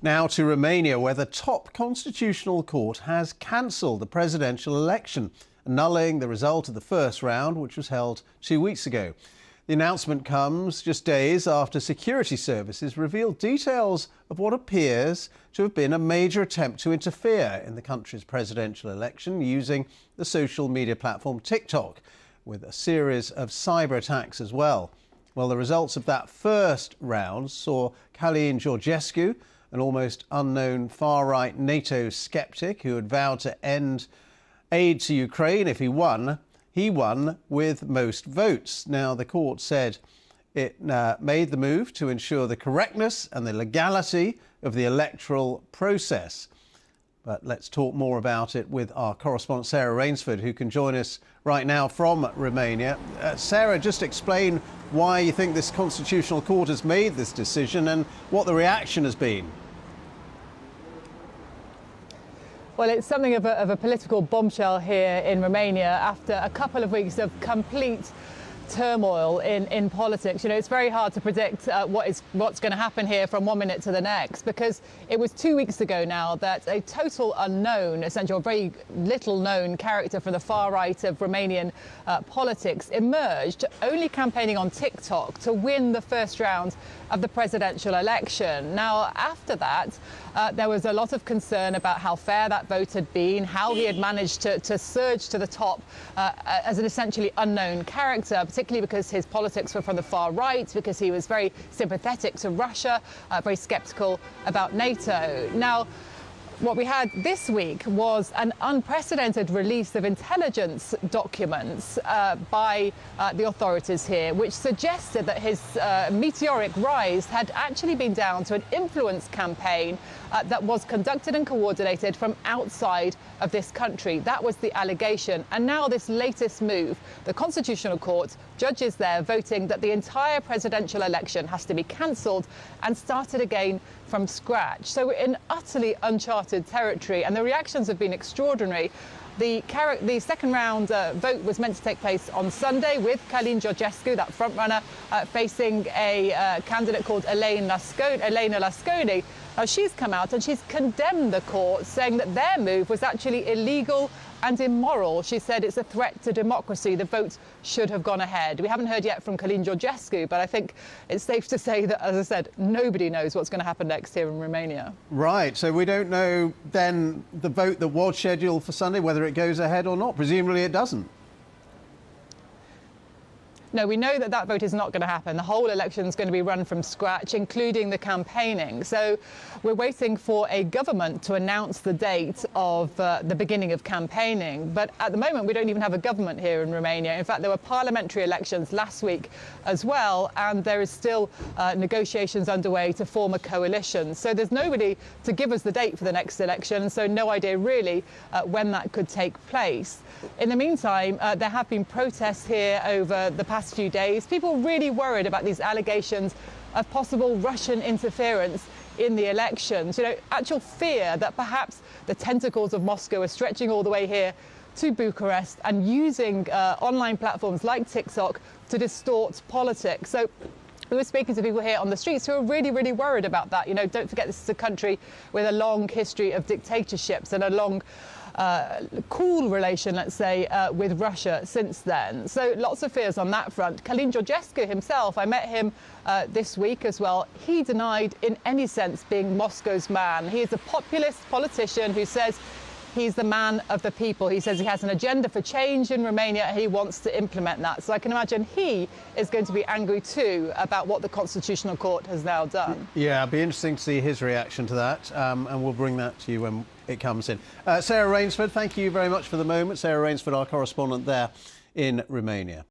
Now to Romania, where the top constitutional court has cancelled the presidential election, annulling the result of the first round, which was held 2 weeks ago. The announcement comes just days after security services revealed details of what appears to have been a major attempt to interfere in the country's presidential election using the social media platform TikTok, with a series of cyber attacks as well. Well, the results of that first round saw Calin Georgescu, an almost unknown far-right Nato-sceptic who had vowed to end aid to Ukraine if he won with most votes. Now, the court said it made the move to ensure the correctness and the legality of the electoral process. But let's talk more about it with our correspondent Sarah Rainsford, who can join us right now from Romania. Sarah, just explain why you think this constitutional court has made this decision and what the reaction has been. Well, it's something of a political bombshell here in Romania after a couple of weeks of complete turmoil in politics. You know, it's very hard to predict what's going to happen here from 1 minute to the next, because it was 2 weeks ago now that a total unknown, essentially a very little known character from the far right of Romanian politics emerged, only campaigning on TikTok, to win the first round of the presidential election. Now, after that, there was a lot of concern about how fair that vote had been, how he had managed to surge to the top as an essentially unknown character, particularly because his politics were from the far right, because he was very sympathetic to Russia, very sceptical about NATO. Now, what we had this week was an unprecedented release of intelligence documents by the authorities here, which suggested that his meteoric rise had actually been down to an influence campaign that was conducted and coordinated from outside of this country. That was the allegation. And now this latest move, the Constitutional Court, judges there voting that the entire presidential election has to be cancelled and started again from scratch. So we're in utterly uncharted territory, and the reactions have been extraordinary. The second round vote was meant to take place on Sunday, with Calin Georgescu, that frontrunner, facing a candidate called Elena Lasconi. She's come out and she's condemned the court, saying that their move was actually illegal and immoral. She said it's a threat to democracy. The vote should have gone ahead. We haven't heard yet from Calin Georgescu, but I think it's safe to say that, as I said, nobody knows what's going to happen next here in Romania. Right, so we don't know then the vote that was scheduled for Sunday, whether it goes ahead or not. Presumably it doesn't. No, we know that that vote is not going to happen. The whole election is going to be run from scratch, including the campaigning. So we're waiting for a government to announce the date of the beginning of campaigning. But at the moment, we don't even have a government here in Romania. In fact, there were parliamentary elections last week as well, and there is still negotiations underway to form a coalition. So there's nobody to give us the date for the next election, so no idea really when that could take place. In the meantime, there have been protests here over the past few days. People really worried about these allegations of possible Russian interference in the elections. You know, actual fear that perhaps the tentacles of Moscow are stretching all the way here to Bucharest and using online platforms like TikTok to distort politics. So we were speaking to people here on the streets who are really, really worried about that. You know, don't forget, this is a country with a long history of dictatorships and a long cool relation, let's say, with Russia since then. So lots of fears on that front. Calin Georgescu himself, I met him this week as well. He denied in any sense being Moscow's man. He is a populist politician who says he's the man of the people. He says he has an agenda for change in Romania and he wants to implement that. So I can imagine he is going to be angry too about what the Constitutional Court has now done. Yeah, it'll be interesting to see his reaction to that, and we'll bring that to you when it comes in. Sarah Rainsford, thank you very much for the moment. Sarah Rainsford, our correspondent there in Romania.